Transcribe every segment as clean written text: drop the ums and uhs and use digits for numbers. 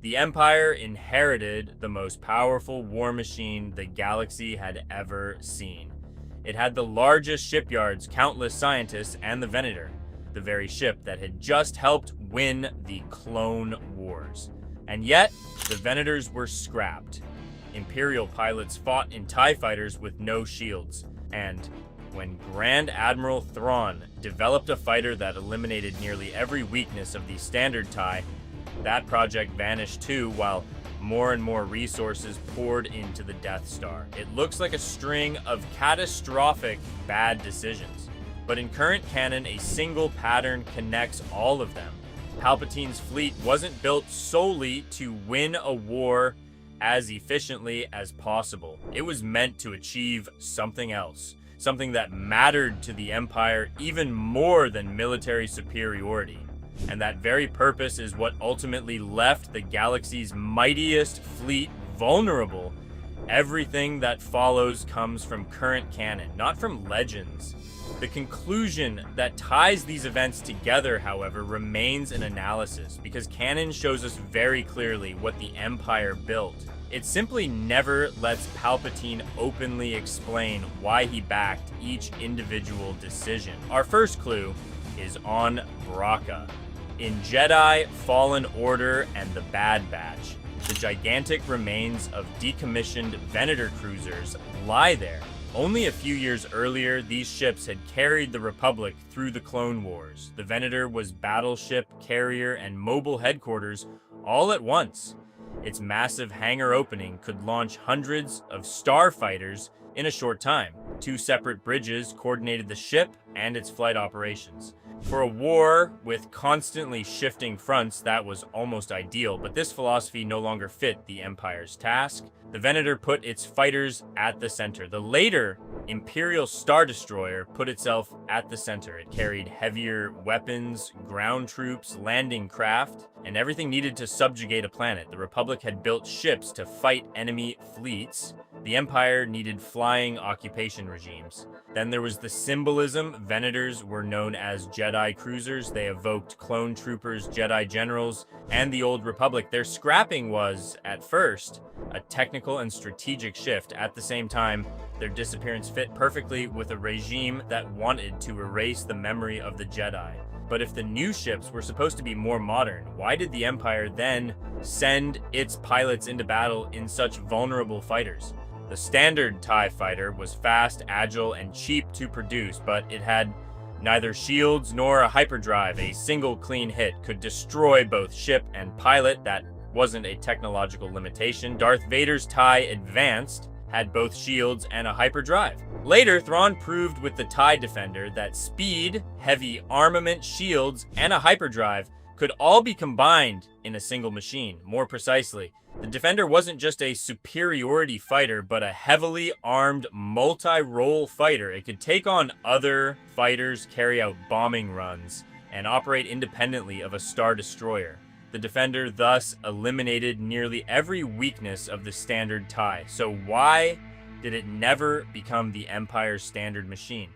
The Empire inherited the most powerful war machine the galaxy had ever seen. It had the largest shipyards, countless scientists, and the Venator, the very ship that had just helped win the Clone Wars. And yet, the Venators were scrapped. Imperial pilots fought in TIE fighters with no shields, and when Grand Admiral Thrawn developed a fighter that eliminated nearly every weakness of the standard TIE, that project vanished too, while more and more resources poured into the Death Star. It looks like a string of catastrophic bad decisions, but in current canon, a single pattern connects all of them. Palpatine's fleet wasn't built solely to win a war as efficiently as possible. It was meant to achieve something else, something that mattered to the Empire even more than military superiority. And that very purpose is what ultimately left the galaxy's mightiest fleet vulnerable. Everything that follows comes from current canon, not from legends. The conclusion that ties these events together, however, remains an analysis, because canon shows us very clearly what the Empire built. It simply never lets Palpatine openly explain why he backed each individual decision. Our first clue is on Bracca. In Jedi, Fallen Order, and the Bad Batch, the gigantic remains of decommissioned Venator cruisers lie there. Only a few years earlier, these ships had carried the Republic through the Clone Wars. The Venator was battleship, carrier, and mobile headquarters all at once. Its massive hangar opening could launch hundreds of starfighters in a short time. Two separate bridges coordinated the ship and its flight operations. For a war with constantly shifting fronts, that was almost ideal, but this philosophy no longer fit the Empire's task. The Venator put its fighters at the center. The later Imperial Star Destroyer put itself at the center. It carried heavier weapons, ground troops, landing craft, and everything needed to subjugate a planet. The Republic had built ships to fight enemy fleets. The Empire needed flying occupation regimes. Then there was the symbolism. Venators were known as Jedi cruisers. They evoked clone troopers, Jedi generals, and the Old Republic. Their scrapping was, at first, a technical and strategic shift. At the same time, their disappearance fit perfectly with a regime that wanted to erase the memory of the Jedi. But if the new ships were supposed to be more modern, why did the Empire then send its pilots into battle in such vulnerable fighters? The standard TIE fighter was fast, agile, and cheap to produce, but it had neither shields nor a hyperdrive. A single clean hit could destroy both ship and pilot. That wasn't a technological limitation. Darth Vader's TIE Advanced had both shields and a hyperdrive. Later, Thrawn proved with the TIE Defender that speed, heavy armament, shields, and a hyperdrive could all be combined in a single machine. More precisely, the Defender wasn't just a superiority fighter, but a heavily armed multi-role fighter. It could take on other fighters, carry out bombing runs, and operate independently of a Star Destroyer. The Defender thus eliminated nearly every weakness of the standard TIE. So why did it never become the Empire's standard machine?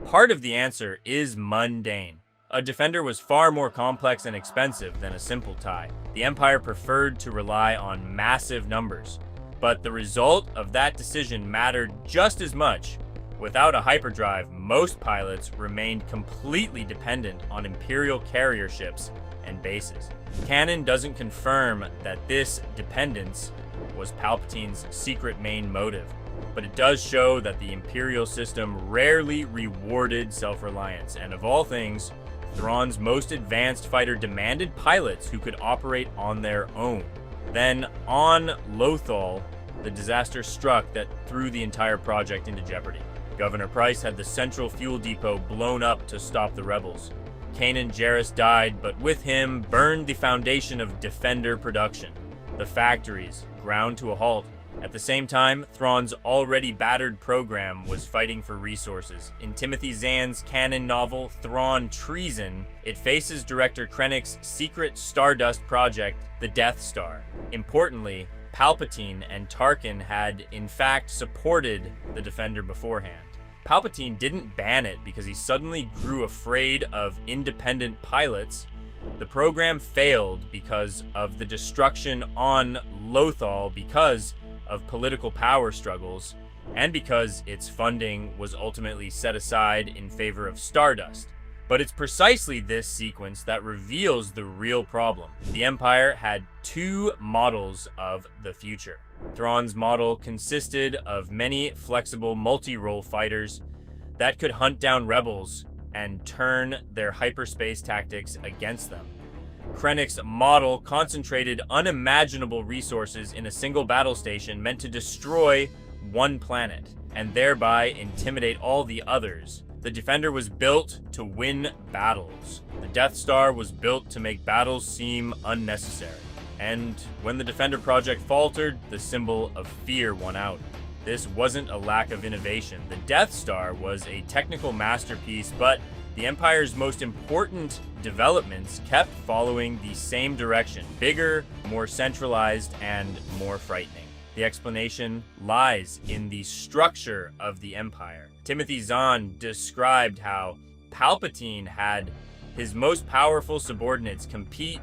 Part of the answer is mundane. A Defender was far more complex and expensive than a simple TIE. The Empire preferred to rely on massive numbers, but the result of that decision mattered just as much. Without a hyperdrive, most pilots remained completely dependent on Imperial carrier ships and bases. Canon doesn't confirm that this dependence was Palpatine's secret main motive, but it does show that the Imperial system rarely rewarded self-reliance, and of all things, Thrawn's most advanced fighter demanded pilots who could operate on their own. Then, on Lothal, the disaster struck that threw the entire project into jeopardy. Governor Price had the central fuel depot blown up to stop the rebels. Kanan Jarrus died, but with him burned the foundation of Defender production. The factories ground to a halt. At the same time, Thrawn's already battered program was fighting for resources. In Timothy Zahn's canon novel, Thrawn Treason, it faces director Krennic's secret Stardust project, the Death Star. Importantly, Palpatine and Tarkin had, in fact, supported the Defender beforehand. Palpatine didn't ban it because he suddenly grew afraid of independent pilots. The program failed because of the destruction on Lothal because of political power struggles, and because its funding was ultimately set aside in favor of Stardust. But it's precisely this sequence that reveals the real problem. The Empire had two models of the future. Thrawn's model consisted of many flexible multi-role fighters that could hunt down rebels and turn their hyperspace tactics against them. Krennic's model concentrated unimaginable resources in a single battle station meant to destroy one planet and thereby intimidate all the others. The Defender was built to win battles. The Death Star was built to make battles seem unnecessary. And when the Defender project faltered, the symbol of fear won out. This wasn't a lack of innovation. The Death Star was a technical masterpiece, but the Empire's most important developments kept following the same direction: bigger, more centralized, and more frightening. The explanation lies in the structure of the Empire. Timothy Zahn described how Palpatine had his most powerful subordinates compete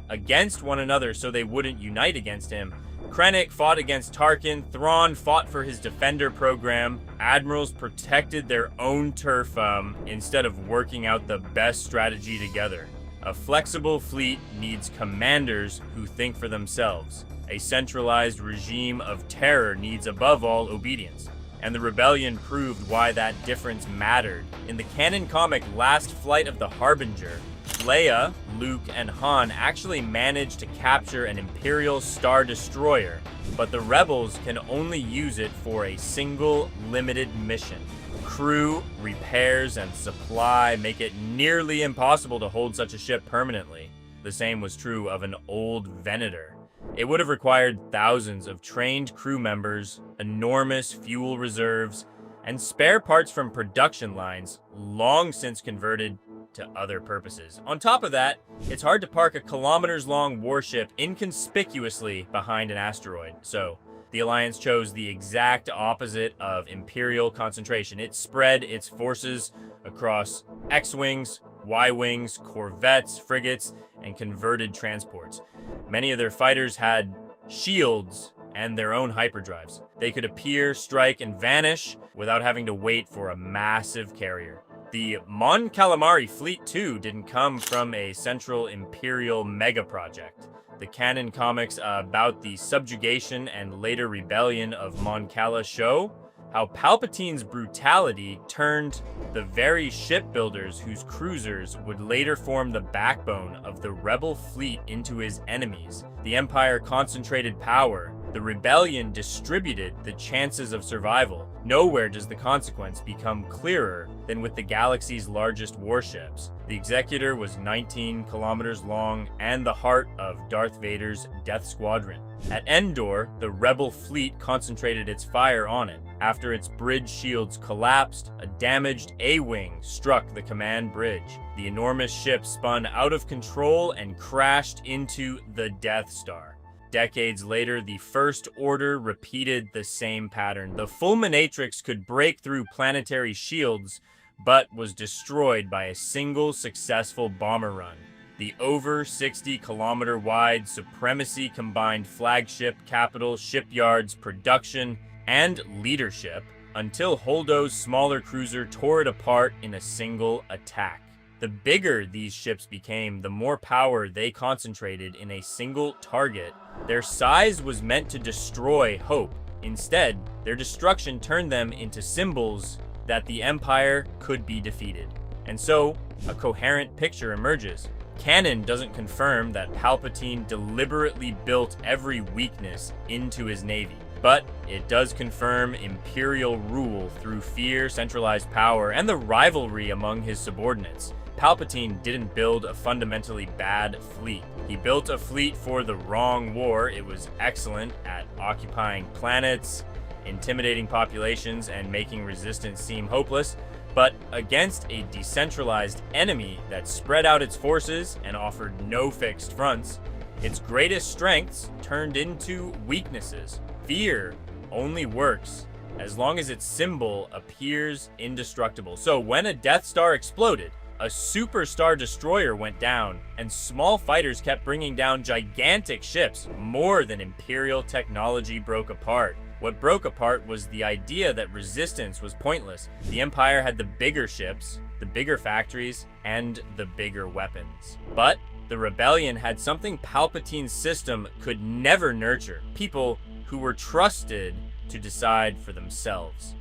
against one another so they wouldn't unite against him. Krennic fought against Tarkin, Thrawn fought for his Defender program, admirals protected their own turf instead of working out the best strategy together. A flexible fleet needs commanders who think for themselves. A centralized regime of terror needs above all obedience. And the rebellion proved why that difference mattered. In the canon comic Last Flight of the Harbinger, Leia, Luke, and Han actually managed to capture an Imperial Star Destroyer, but the rebels can only use it for a single limited mission. Crew, repairs, and supply make it nearly impossible to hold such a ship permanently. The same was true of an old Venator. It would have required thousands of trained crew members, enormous fuel reserves, and spare parts from production lines long since converted to other purposes. On top of that, it's hard to park a kilometers-long warship inconspicuously behind an asteroid. So, the Alliance chose the exact opposite of Imperial concentration. It spread its forces across X-Wings, Y-Wings, corvettes, frigates, and converted transports. Many of their fighters had shields and their own hyperdrives. They could appear, strike, and vanish without having to wait for a massive carrier. The Mon Calamari fleet, too, didn't come from a central Imperial mega project. The canon comics about the subjugation and later rebellion of Mon Cala show how Palpatine's brutality turned the very shipbuilders whose cruisers would later form the backbone of the rebel fleet into his enemies. The Empire concentrated power. The rebellion distributed the chances of survival. Nowhere does the consequence become clearer than with the galaxy's largest warships. The Executor was 19 kilometers long and the heart of Darth Vader's Death Squadron. At Endor, the rebel fleet concentrated its fire on it. After its bridge shields collapsed, a damaged A-wing struck the command bridge. The enormous ship spun out of control and crashed into the Death Star. Decades later, the First Order repeated the same pattern. The Fulminatrix could break through planetary shields, but was destroyed by a single successful bomber run. The over 60-kilometer-wide Supremacy combined flagship, capital, shipyards, production, and leadership until Holdo's smaller cruiser tore it apart in a single attack. The bigger these ships became, the more power they concentrated in a single target. Their size was meant to destroy hope. Instead, their destruction turned them into symbols that the Empire could be defeated. And so, a coherent picture emerges. Canon doesn't confirm that Palpatine deliberately built every weakness into his navy, but it does confirm Imperial rule through fear, centralized power, and the rivalry among his subordinates. Palpatine didn't build a fundamentally bad fleet. He built a fleet for the wrong war. It was excellent at occupying planets, intimidating populations, and making resistance seem hopeless, but against a decentralized enemy that spread out its forces and offered no fixed fronts, its greatest strengths turned into weaknesses. Fear only works as long as its symbol appears indestructible. So when a Death Star exploded, A super star destroyer went down, and small fighters kept bringing down gigantic ships. More than Imperial technology broke apart. What broke apart was the idea that resistance was pointless. The Empire had the bigger ships, the bigger factories, and the bigger weapons. But the rebellion had something Palpatine's system could never nurture: people who were trusted to decide for themselves.